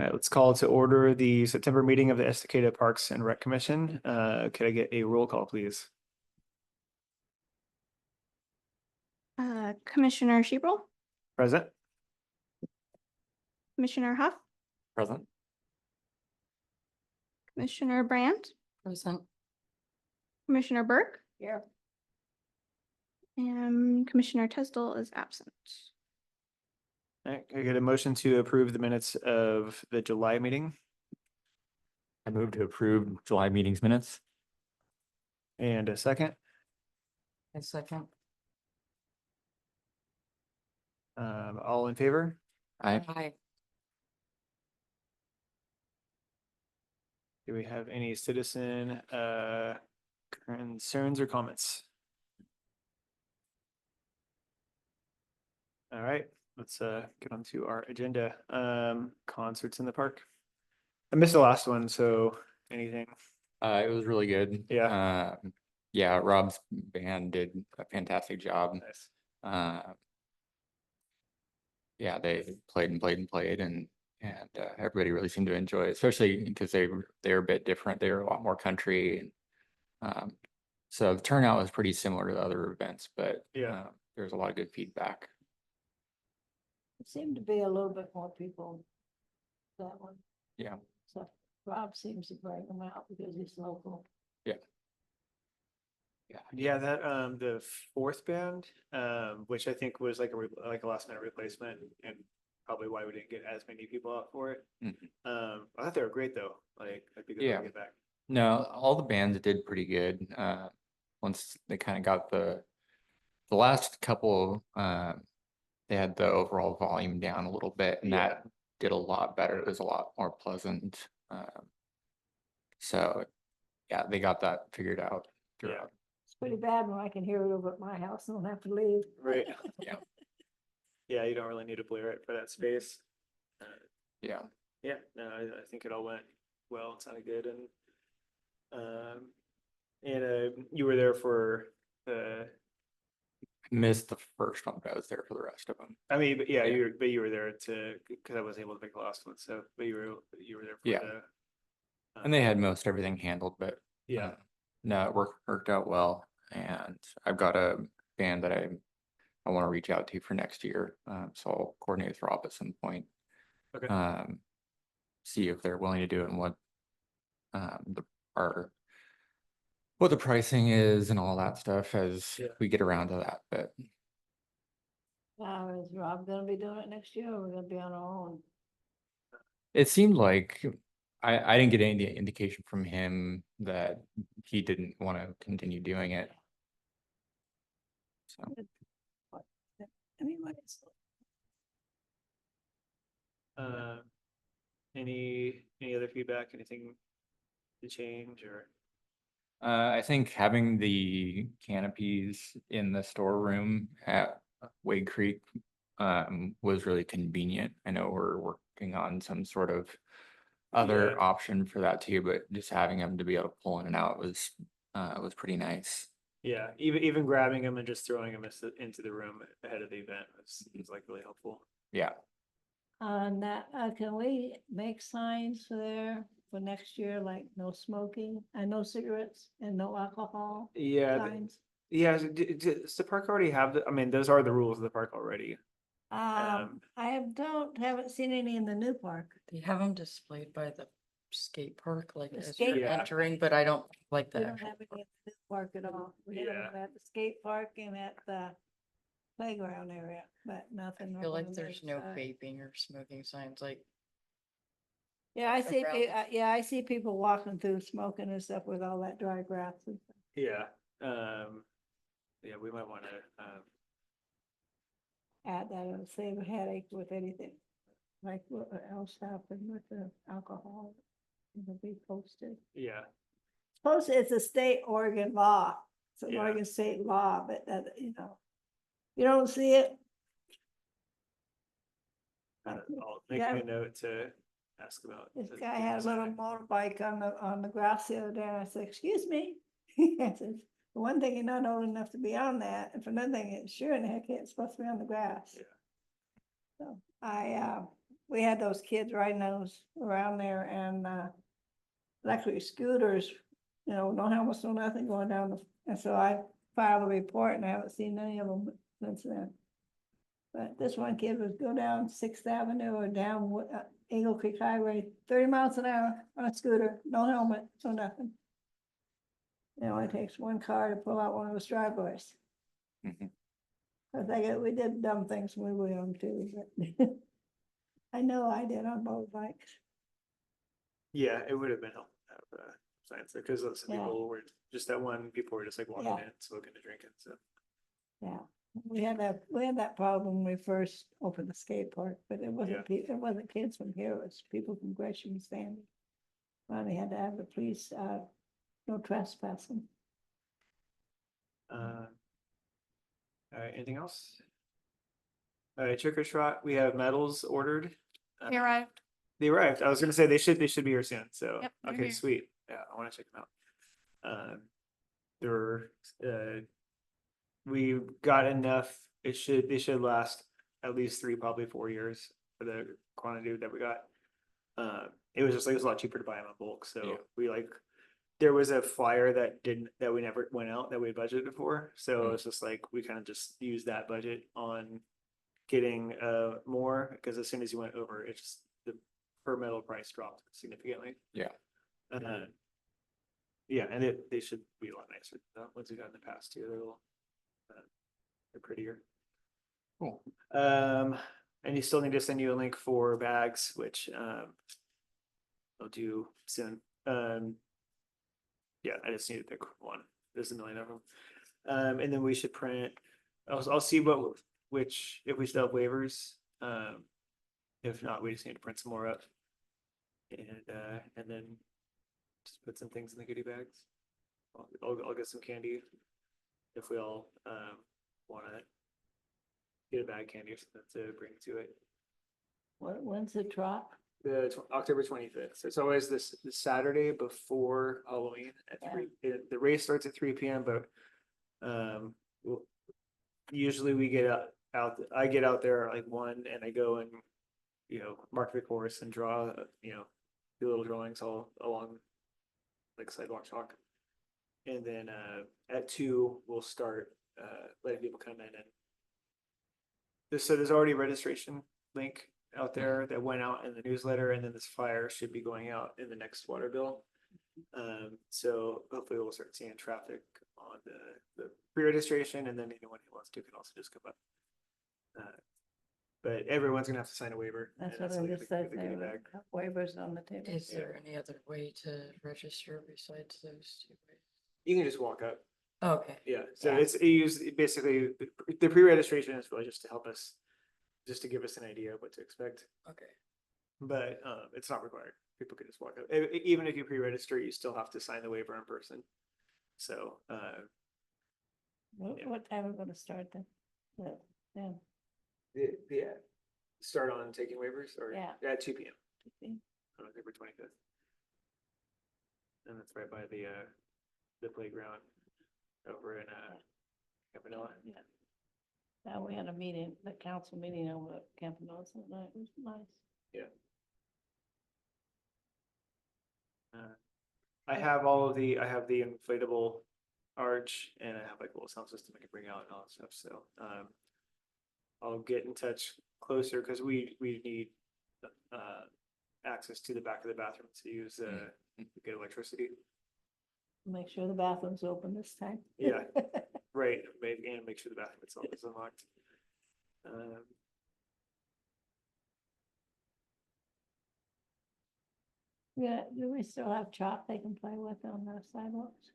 All right, let's call to order the September meeting of the Estacada Parks and Rec Commission. Could I get a roll call, please? Commissioner Sheeple, Present? Commissioner Huff, Present. Commissioner Brandt, Present. Commissioner Burke, Here. and Commissioner Testel is absent. All right, can I get a motion to approve the minutes of the July meeting? I move to approve July meetings minutes. And a second? A second. All in favor? I Aye. Do we have any citizen concerns or comments? All right, let's get on to our agenda. Concerts in the park. I missed the last one, so anything? it was really good. Yeah. Yeah, Rob's band did a fantastic job. Nice. Yeah, they played and everybody really seemed to enjoy it, especially because they're a bit different. They're a lot more country and so the turnout was pretty similar to the other events, but Yeah. there was a lot of good feedback. It seemed to be a little bit more people. That one. Yeah. So Rob seems to bring them out because he's local. Yeah, that the fourth band, which I think was like a last minute replacement, and probably why we didn't get as many people out for it. Mhm. I thought they were great though. Like I'd be good Yeah. to get back. No, all the bands did pretty good. Once they kind of got the last couple, they had the overall volume down a little bit, and that did a lot better. It was a lot more pleasant. So yeah, they got that figured out throughout. It's pretty bad when I can hear it over at my house and don't have to leave. Right. Yeah. Yeah, you don't really need to blare it for that space. Yeah. Yeah, no, I think it all went well. It sounded good, and you were there for the. Missed the first one, but I was there for the rest of them. I mean, but yeah, Yeah. you were there because I wasn't able to make the last one. So, but you were there for Yeah. the. And they had most everything handled, but Yeah. no, it worked out well. And I've got a band that I want to reach out to for next year. So I'll coordinate with Rob at some point. Okay. See if they're willing to do it and what what the pricing is and all that stuff as Yeah. we get around to that. But Now, is Rob gonna be doing it next year or we're gonna be on our own? it seemed like I didn't get any indication from him that he didn't want to continue doing it. So I mean, what is? Any other feedback? Anything to change or? I think having the canopies in the storeroom at Wade Creek was really convenient. I know we're working on some sort of other Yeah. option for that too, but just having them to be able to pull in and out was pretty nice. Yeah, even grabbing them and just throwing them into the room ahead of the event was like really helpful. Yeah. On that, can we make signs for there for next year, like no smoking and no cigarettes and no alcohol Yeah, signs? yeah. Does the park already have I mean, those are the rules of the park already. Haven't seen any in the new park. They have them displayed by the skate park, like The as skate you're park. entering, but I don't like We the don't actual have any park. at the new park at all. We have Yeah. them at the skate park and at the playground area, but nothing. I feel like on the there's no inside. vaping or smoking signs, like Yeah, I see, around. I see people walking through smoking and stuff with all that dry grass and stuff. Yeah. Yeah, we might want to. Add that, it'll save a headache with anything. Like what else happened with the alcohol? It'll be posted. Yeah. Posted, it's a state Oregon law. It's an Yeah. Oregon state law, but you don't see it. I'll make Yeah. a note to ask about. This the- guy the had a little design. motorbike on the grass the other day, and I said, excuse me. I said, for one thing, you're not old enough to be on that, and for another thing, it's sure in the heck it's supposed to be on the grass. Yeah. So I we had those kids riding those around there and, electric scooters, you know, no helmets, no nothing going down and so I filed a report and I haven't seen any of them since then. But this one kid would go down Sixth Avenue or down Eagle Creek Highway, 30 miles an hour on a scooter, no helmet, no nothing. It only takes one car to pull out one of those driveways. Mhm. I think we did dumb things when we were young too, but I know I did on both bikes. Yeah, it would have been helpful to have signs there, because some Yeah. people were, just that one, people were just like walking Yeah. in, smoking and drinking, so. Yeah, we had that problem when we first opened the skate park, but it wasn't, it wasn't kids from here, it was people from Gresham and Sandy. Finally had to have the police, no trespassing. All right, anything else? All right, trick or treat, we have medals ordered. They arrived. They arrived. I was gonna say they should be here soon, so, Yep, they're okay, here. sweet. Yeah, I wanna check them out. They're, we got enough, they should last at least 3, probably 4 years for the quantity that we got. It was just like, it was a lot cheaper to buy them in bulk, Yeah. so we like, there was a flyer that we never went out that we had budgeted for, so Mm. it's just like, we kind of just used that budget on getting more, because as soon as you went over, it's just the per metal price dropped significantly. Yeah. Yeah, and they should be a lot nicer than the ones we got in the past too. They're a little, they're prettier. Cool. And you still need to send you a link for bags, which I'll do soon. Yeah, I just need to pick one. There's a million of them. And then we should print. I'll see which if we still have waivers. If not, we just need to print some more up. And then just put some things in the goodie bags. I'll get some candy if we all want to get a bag of candy or something to bring to it. When's the drop? October 25th. So it's always this Saturday before Halloween at Yeah. 3. The race starts at 3 p.m. But usually we get out. I get out there at like 1, and I go and mark the course and draw. Do little drawings all along like sidewalk chalk. And then at 2 we'll start letting people come in, and there's already a registration link out there that went out in the newsletter, and then this flyer should be going out in the next water bill. So hopefully we'll start seeing traffic on the pre-registration, and then anyone who wants to can also just come up. But everyone's gonna have to sign a waiver. That's and what I like just the said, goodie there bag. were waivers on the table. Is there any other way to register besides those 2 ways? You can just walk up. Okay, Yeah, so Yeah. basically, the pre-registration is really just to help us, just to give us an idea of what to expect, okay. but it's not required. People can just walk up. Even if you pre-register, you still have to sign the waiver in person. So, yeah. What time are we gonna start then? Yeah. yeah, start on taking waivers or Yeah. at 2 p.m. Okay. on October 25th. And that's right by the playground over in Campanella. Yeah. Now we had a meeting, the council meeting over at Campanella that night. It was nice. I have I have the inflatable arch, and I have like a little sound system I can bring out and all that stuff, so, I'll get in touch closer, because we need, access to the back of the bathroom to use, get electricity. Make sure the bathroom's open this time. Yeah. Right, and make sure the bathroom itself is unlocked. Yeah, do we still have chalk they can play with on the sidewalks?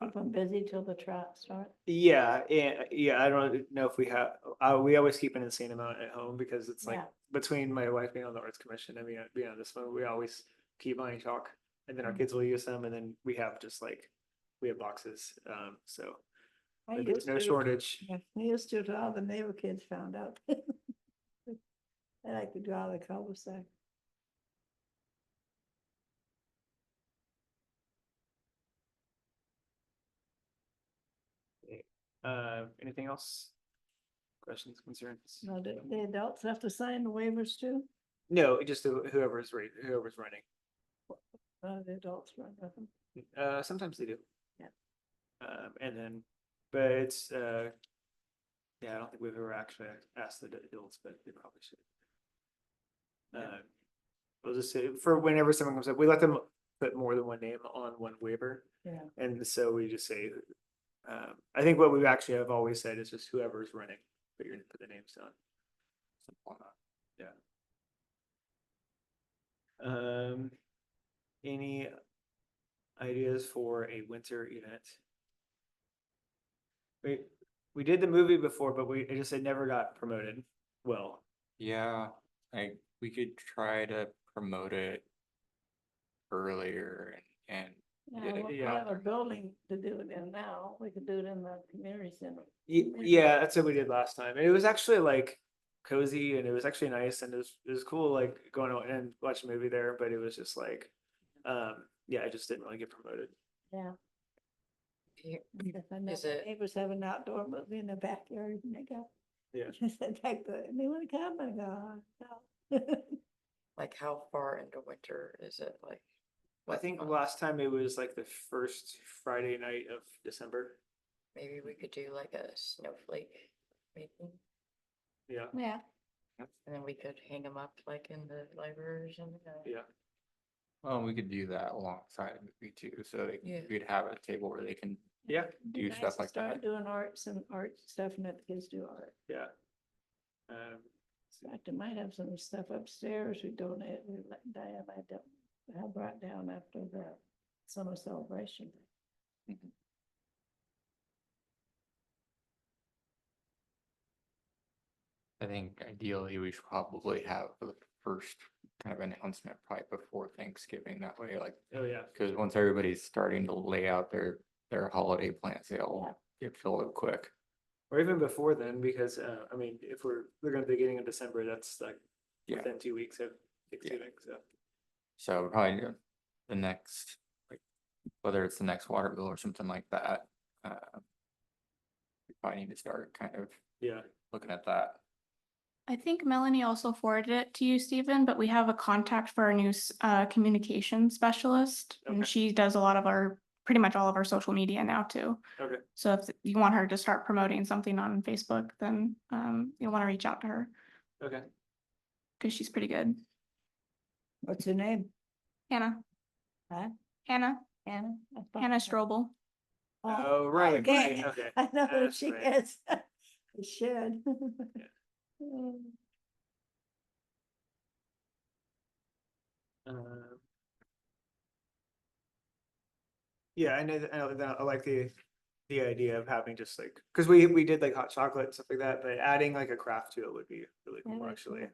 Keep them busy till the trap starts. Yeah, and yeah, I don't know if we have, we always keep an insane amount at home, because it's like Yeah. between my wife being on the arts commission, I mean, being on this one, we always keep buying chalk, and then our Mm. kids will use them, and then we have just like, we have boxes, so I there's used no to- shortage. Yeah, I used to till all the neighbor kids found out. I like to draw the cul-de-sac. Anything else? questions, concerns? No, the adults have to sign the waivers too? No, just whoever's running. The adults run with them. Sometimes they do. Yeah. And then, but it's, yeah, I don't think we've ever actually asked the adults, but they probably should. We'll just say, for whenever someone comes up, we let them put more than one name on one waiver. Yeah. And so we just say, I think what we actually have always said is just whoever's running, put the names down. Yeah. Any ideas for a winter event? We did the movie before, but it just, it never got promoted well. Yeah, we could try to promote it earlier and Yeah, get it well, we yeah. have a building to do it in now. We could do it in the community center. Yeah, that's what we did last time. And it was actually like cozy and it was actually nice and it was cool like going out and watch a movie there, but it was just like, yeah, it just didn't really get promoted. Yeah. Here- Because I know Is my it- neighbors have an outdoor movie in the backyard and they go. Yeah. She said, take the, and they wanna come and go, no. Like how far into winter is it like? I what think month? last time it was like the first Friday night of December. Maybe we could do like a snowflake maybe, Yeah, Yeah, and then we could hang them up like in the library or something. yeah, well, we could do that alongside a movie too, so Yeah. we'd have a table where they can yeah, be do nice stuff to like start that. doing arts and art stuff and let the kids do art. yeah. In fact, I might have some stuff upstairs we donated, we let Diane, I brought down after the summer celebration. I think ideally we should probably have the first kind of announcement probably before Thanksgiving, that way, like, Oh, yeah, because once everybody's starting to lay out their holiday plans, they'll get filled up quick. or even before then, because, I mean, if we're looking at the beginning of December, that's like Yeah. within 2 weeks of Thanksgiving, so. So probably the next, like, whether it's the next water bill or something like that, we probably need to start kind of Yeah, looking at that. I think Melanie also forwarded it to you, Stephen, but we have a contact for our new communication specialist. Okay. And she does a lot of pretty much all of our social media now too. okay, So if you want her to start promoting something on Facebook, then you'll want to reach out to her okay. because she's pretty good. What's her name? Hannah, Huh? Hannah Anna? I thought- Hannah Strobel. Oh, right, okay. right, okay. I know who That's she right. is. I should. Um, Yeah, I know, I like the idea of having just like, cause we did like hot chocolate and stuff like that, but adding like a craft to it would be really Yeah, cool, that'd be actually.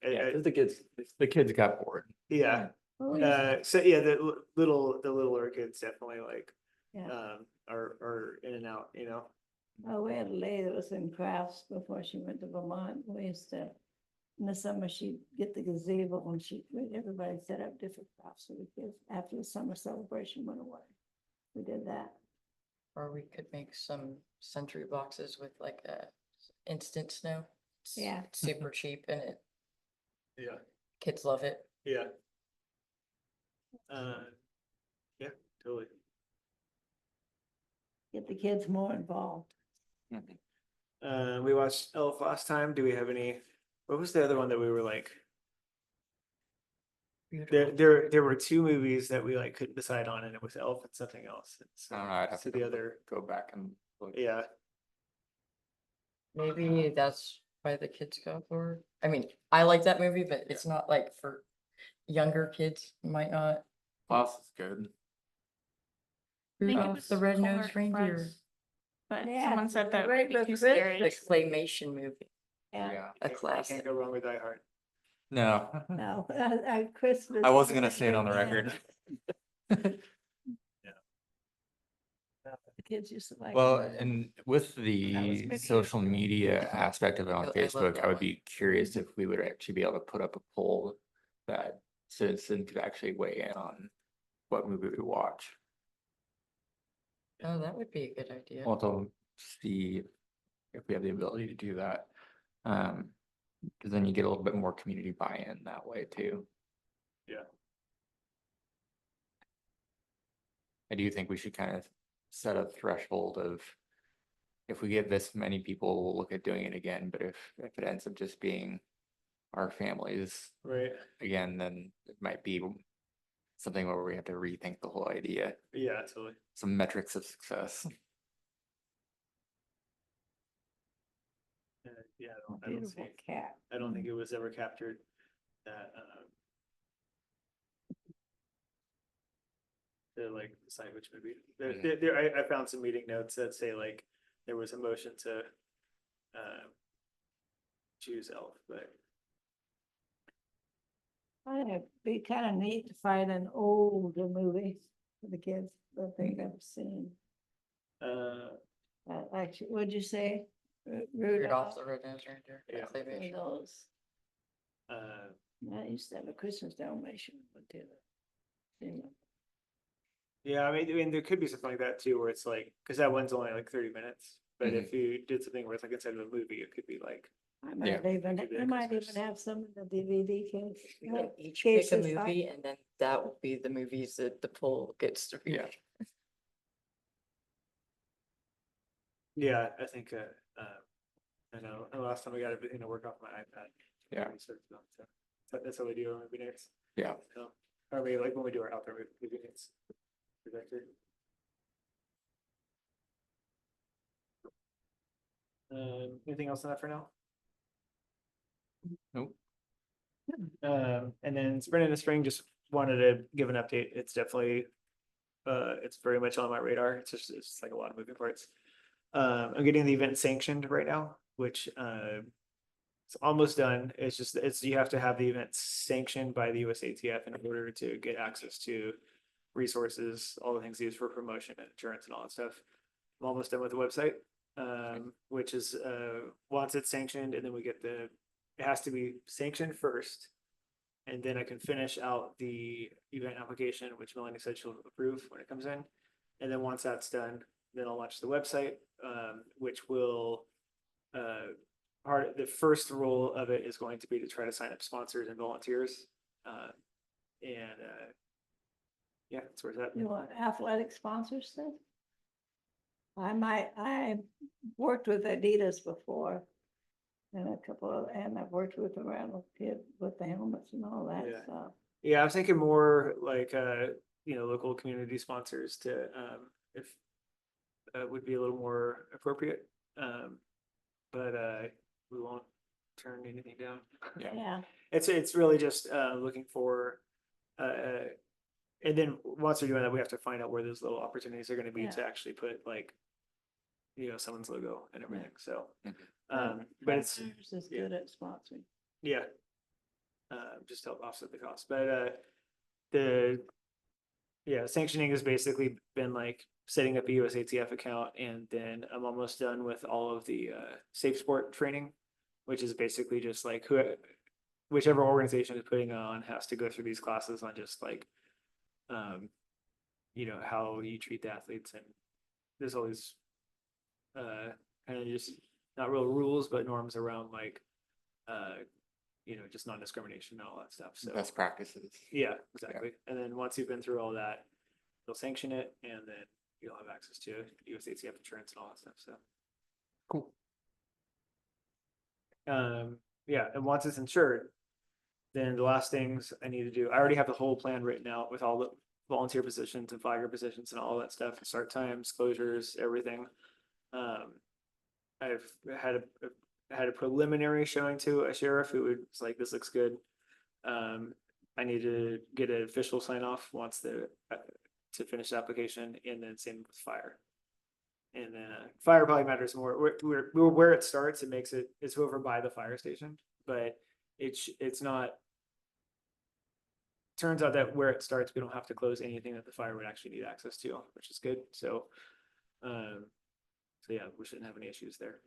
Yeah, 'cause the kids got bored. Yeah, Oh, yeah. so yeah, the littler kids definitely like, Yeah. are in and out, you know? Oh, we had a lady that was in crafts before she went to Vermont. We used to, in the summer, she'd get the gazebo and everybody set up different crafts for the kids after the summer celebration went away. We did that. Or we could make some sentry boxes with like a instant snow. It's Yeah. Super cheap and Yeah, kids love it. yeah. Yeah, totally. Get the kids more involved. We watched Elf last time. Do we have any, what was the other one that we were like? There were two movies that we like couldn't decide on and it was Elf and something else. So- I don't know, I'd have So to the other, go back and look. yeah, Maybe that's why the kids go for it. I mean, I like that movie, but it's not like for younger kids, might not. Plus is good. I think it Rudolph was the Polar Red-Nosed Reindeer, Express, But Yeah, someone said that right would be too with Chris. scary. the claymation movie, Yeah, a can't classic. go wrong with Die Hard. No, no, Christmas. I wasn't gonna say it on the Yeah. record. The kids used to like. Well, it. and with was the many social media aspect of it I on love Facebook, that I would one. be curious if we would actually be able to put up a poll that citizens could actually weigh in on what movie we watch. Oh, that would be a good idea. Also see if we have the ability to do that. Because then you get a little bit more community buy-in that way too. Yeah. I do think we should kind of set a threshold of if we get this many people, we'll look at doing it again, but if it ends up just being our families Right. again, then it might be something where we have to rethink the whole idea, Yeah, totally. some metrics of success. Yeah, I don't see, Beautiful cat. I don't think it was ever captured that, to like decide which movie. I found some meeting notes that say like there was a motion to choose Elf, but It'd be kind of neat to find an older movie for the kids that they've never seen. Actually, what'd you say? Rudolph the Red-Nosed Reindeer. Yeah. claymation. Those, uh, I used to have a Christmas Dalmatian, but did it. yeah, I mean, there could be something like that too, where it's like, because that one's only like 30 minutes. But if you did something where it's like instead of a movie, it could be like, I might even, Could be a I might even Christmas. have some in the DVD case. We can each case pick a of fi- movie and then that will be the movies that the poll gets to Yeah. read. yeah, I think, I know, the last time I got everything to work off my iPad. Yeah. So that's how we do our movie nights. Yeah. So, or maybe like when we do our outdoor movie nights. Projector. Anything else on that for now? Nope. And then Sprint in the Spring, just wanted to give an update. It's definitely, it's very much on my radar. It's like a lot of moving parts. I'm getting the event sanctioned right now, which, it's almost done. It's you have to have the event sanctioned by the USATF in order to get access to resources, all the things used for promotion and insurance and all that stuff. I'm almost done with the website, which is, once it's sanctioned and then we get it has to be sanctioned first. And then I can finish out the event application, which Melanie said she'll approve when it comes in. And then once that's done, then I'll launch the website, which will, the first role of it is going to be to try to sign up sponsors and volunteers. Yeah, that's where it's at. You want athletic sponsors then? I worked with Adidas before. And I've worked with around with the helmets and all that Yeah. stuff. Yeah, I was thinking more like, local community sponsors to, if, would be a little more appropriate. But, we won't turn anything down. Yeah. Yeah, It's really just, looking for, and then once we're doing that, we have to find out where those little opportunities are gonna be to Yeah. actually put like, someone's logo and everything, so. Mhm. But it's, Frontiers is yeah. good at sponsoring. yeah. Just to help offset the cost, but, sanctioning has basically been like setting up a USATF account, and then I'm almost done with all of the, safe sport training, which is basically just like whichever organization is putting it on has to go through these classes on just like, how you treat the athletes, and there's all these, kind of just not real rules, but norms around like, just non-discrimination and all that stuff, so. Best practices. Yeah, exactly. And then once you've been through all that, they'll sanction it, and then you'll have access to USATF insurance and all that stuff, so. Cool. Yeah, and once it's insured, then the last things I need to do, I already have the whole plan written out with all the volunteer positions and flagger positions and all that stuff, start times, closures, everything. I've had a preliminary showing to a sheriff who was like, this looks good. I need to get an official sign off once to finish the application, and then same with fire. And then fire probably matters more. Where it starts, it's over by the fire station, but it's not. Turns out that where it starts, we don't have to close anything that the fire would actually need access to, which is good. So yeah, we shouldn't have any issues there.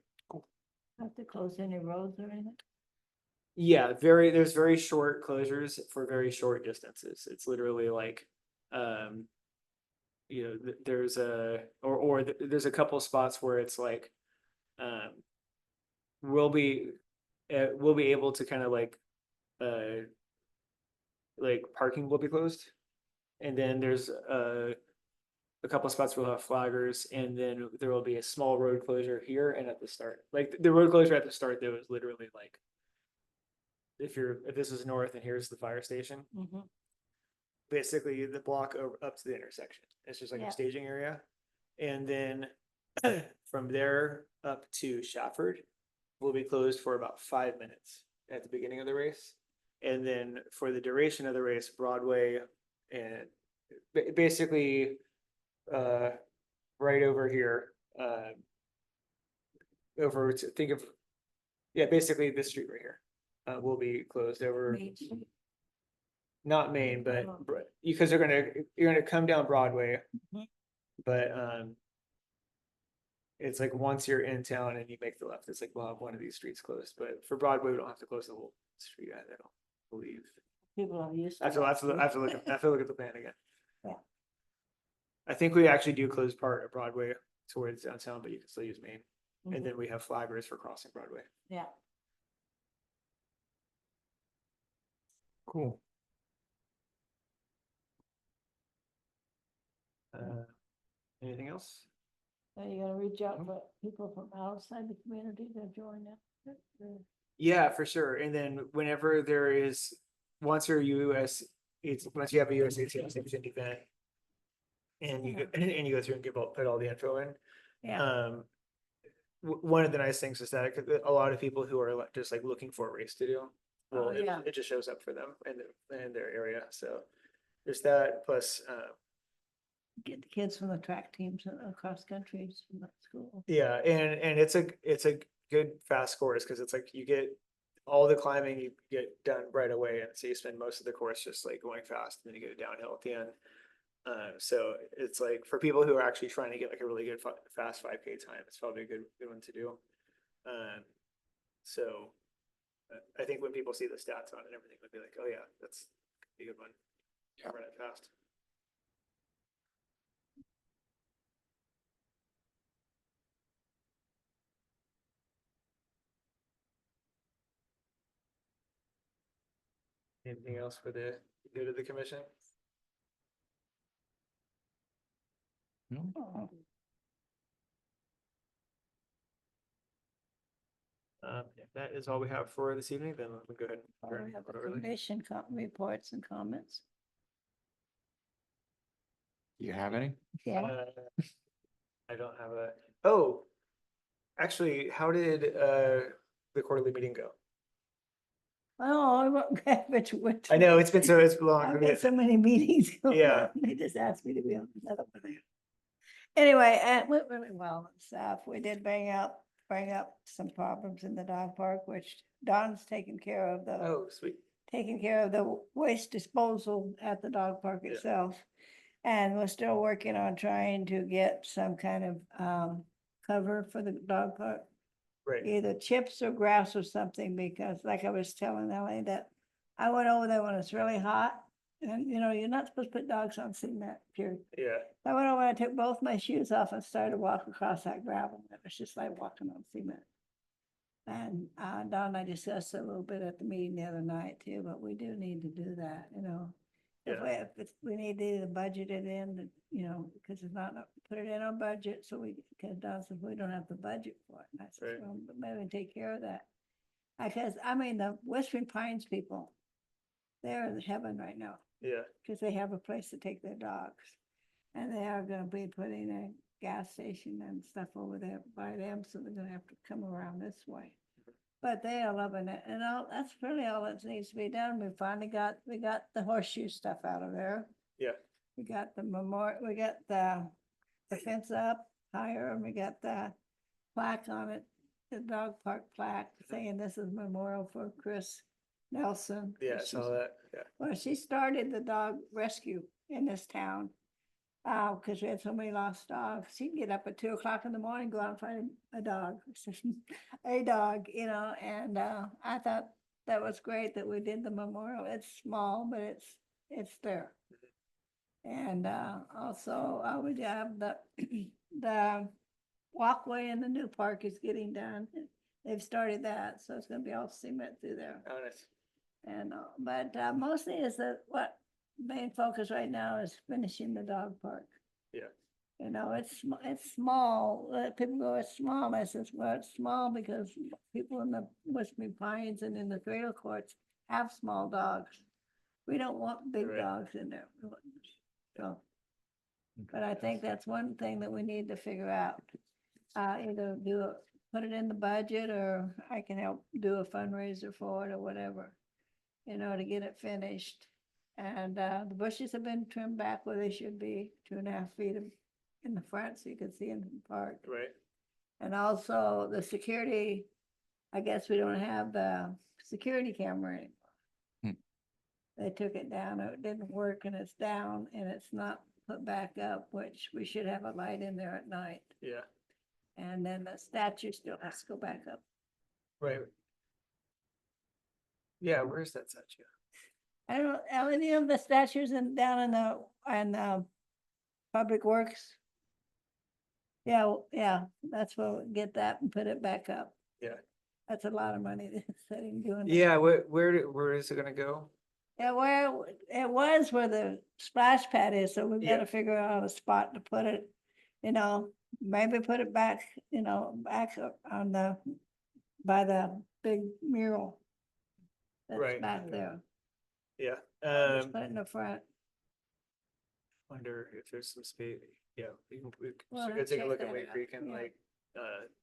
Have to close any roads or anything? Yeah, there's very short closures for very short distances. It's literally like, there's a couple spots where it's like, we'll be able to kind of like parking will be closed. And then there's a couple of spots will have flaggers, and then there will be a small road closure here and at the start. Like the road closure at the start, there was literally like, if this is north and here's the fire station, Mhm. basically the block up to the intersection. It's just like Yeah. a staging area. And then from there up to Shafford will be closed for about 5 minutes at the beginning of the race. And then for the duration of the race, Broadway and basically right over here, over to think of, yeah, basically this street right here will be closed over. Main Street. Not Main, but Oh. because you're gonna come down Broadway. Mhm. But it's like once you're in town and you make the left, it's like we'll have one of these streets closed. But for Broadway, we don't have to close the whole street. I don't believe. People are used to. I have to, I have to, I have to look. I have to look at the plan again. Yeah. I think we actually do close part of Broadway towards downtown, but you can still use Main. Mhm. And then we have flaggers for crossing Broadway. Yeah. Cool. Anything else? So you gotta reach out for people from outside the community to join it. Yeah, for sure. And then whenever there is, once you're once you have a US ATM event. And you go, and you go through and put all the info in. Yeah, One of the nice things is that a lot of people who are just like looking for a race to do. Oh, Well, yeah. it just shows up for them in their area. So there's that plus, get the kids from the track teams across countries from the school. yeah, and it's a good fast course because it's like you get all the climbing you get done right away, and so you spend most of the course just like going fast, and then you go downhill at the end. So it's like for people who are actually trying to get like a really good fast 5K time, it's probably a good one to do. So I think when people see the stats on it and everything, they'll be like, oh yeah, that's a good one. Yeah. Run it fast. Anything else for the good of the commission? Oh, If that is all we have for this evening, then we'll go ahead and oh, adjourn we have the early. commission reports and comments. You have any? Yeah, I don't have actually, how did the quarterly meeting go? oh, I won't get which. I know it's been it's long. I've got so many meetings. going Yeah. on. They just asked me to be on another one. Anyway, it went really well and stuff. We did bring up some problems in the dog park, which Don's taking care of Oh, sweet. the waste disposal at the dog park Yeah. itself. And we're still working on trying to get some kind of cover for the dog park. Right. Either chips or grass or something, because like I was telling Ellie that I went over there when it's really hot. And you're not supposed to put dogs on cement, period. Yeah. I went over, I took both my shoes off and started walking across that gravel. It was just like walking on cement. And Don and I discussed it a little bit at the meeting the other night too, but we do need to do that, Yeah. If we need to either budget it in, because it's not, put it in our budget, because Don says we don't have the budget for it. And I said, Right. well, but maybe take care of that. Because, the Whispering Pines people, they're in heaven right now, Yeah. because they have a place to take their dogs. And they are gonna be putting a gas station and stuff over there by them, so they're gonna have to come around this way. But they are loving it, and that's really all that needs to be done. We got the horseshoe stuff out of there. Yeah. We got the we got the fence up higher, and we got the plaque on it, the dog park plaque saying this is memorial for Chris Nelson. Yeah. I She's- saw that. Yeah. Well, she started the dog rescue in this town. Because we had so many lost dogs. She can get up at 2 o'clock in the morning, go out and find a dog, a dog, and I thought that was great that we did the memorial. It's small, but it's there. And also we have the the walkway in the new park is getting done. They've started that, so it's gonna be all cement through there. Oh, nice. And, but mostly is that what main focus right now is finishing the dog park. Yeah. You know, it's small, people go, it's small, I says, well, it's small because people in the Westby Pines and in the trailer courts have small dogs. We don't want big Right. dogs in there. We want- So, but I think that's one thing that we need to figure out. Either put it in the budget, or I can help do a fundraiser for it or whatever, you know, to get it finished. And the bushes have been trimmed back where they should be, 2.5 feet in the front so you can see in the park. Right. And also the security, I guess we don't have the security camera anymore. Hmm. They took it down, it didn't work, and it's down and it's not put back up, which we should have a light in there at night. Yeah. And then the statue still has to go back up. Right. Yeah, where's that statue? I don't know, any of the statues down in the Public Works. Yeah, that's where we get that and put it back up. Yeah. That's a lot of money that's sitting doing. that. Yeah, where is it gonna go? Yeah, where it was where the splash pad is, so we've Yeah. gotta figure out a spot to put it. You know, maybe put it back, you know, back up on by the big mural. That's Right. back there. Yeah, Just put it in the front. wonder if there's some space. Yeah, we Well, should go let's take a check look at that Lake out, Creek and yeah. like,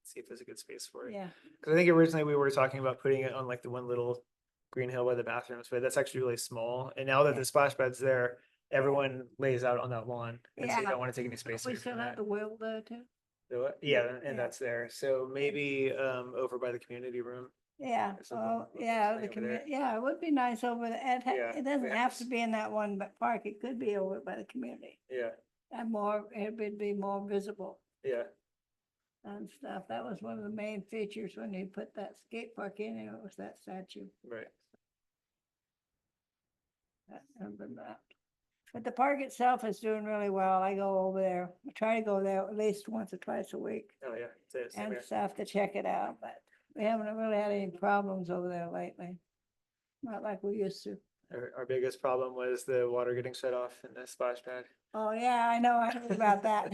see if there's a good space for it. Yeah, Cause I think originally we were talking about putting it on like the one little green hill by the bathrooms, but that's actually really small. And now that Yeah. the splash pad's there, everyone lays out on that lawn. And so you Yeah. don't wanna take any space we away still from have that. the wheel there too. So, yeah, Yeah. and that's there. So maybe, over by the community room. Yeah, There's a oh, little yeah, thing the over there. yeah, it would be nice over there. Yeah, It doesn't we have have to to be in that one park. It could be over by the community. Yeah, And it would be more visible yeah, and stuff. That was one of the main features when you put that skate park in, it was that statue. right. I remember that. But the park itself is doing really well. I go over there. I try to go there at least once or twice a week Oh, yeah. Same and here. stuff to check it out, but we haven't really had any problems over there lately. Not like we used to. Our biggest problem was the water getting shut off in the splash pad. Oh, yeah, I know. I heard about that.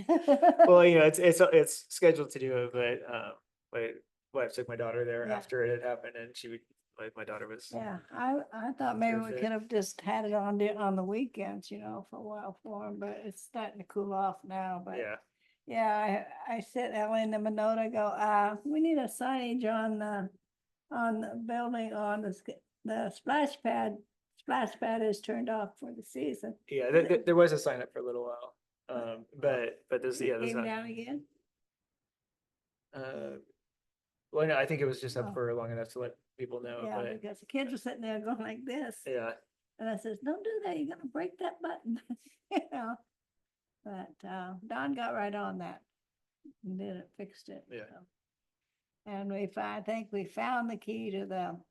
Well, you know, it's scheduled to do it, but my wife took my daughter there Yeah. after it had happened, and my daughter was. Yeah, I thought maybe we Perfect. could have just had it on the weekends, you know, for a while for 'em, but it's starting to cool off now, but. Yeah, Yeah, I sent Ellen them a note, I go, we need a signage on the building, on the splash pad. Splash pad is turned off for the season. yeah. There was a sign up for a little while, but there's It there's Came not. down again? Well, no, I think it was just Oh. up for long enough to let people know, Yeah, but because the kids were sitting there going like this. yeah, And I says, don't do that, you're gonna break that button, you know? But, Don got right on that. And did it, fixed it. Yeah. so. And I think we found the key to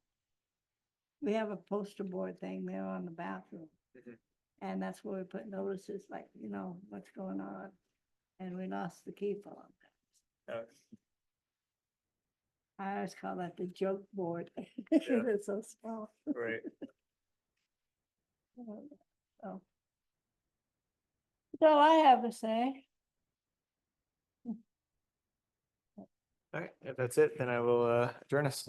we have a poster board thing there on the bathroom. Mhm. And that's where we put notices like, you know, what's going on. And we lost the key for them. uh, I always call that the joke board. Yeah. It's so small. right. So. That's all I have to say. All right, if that's it, then I will adjourn us.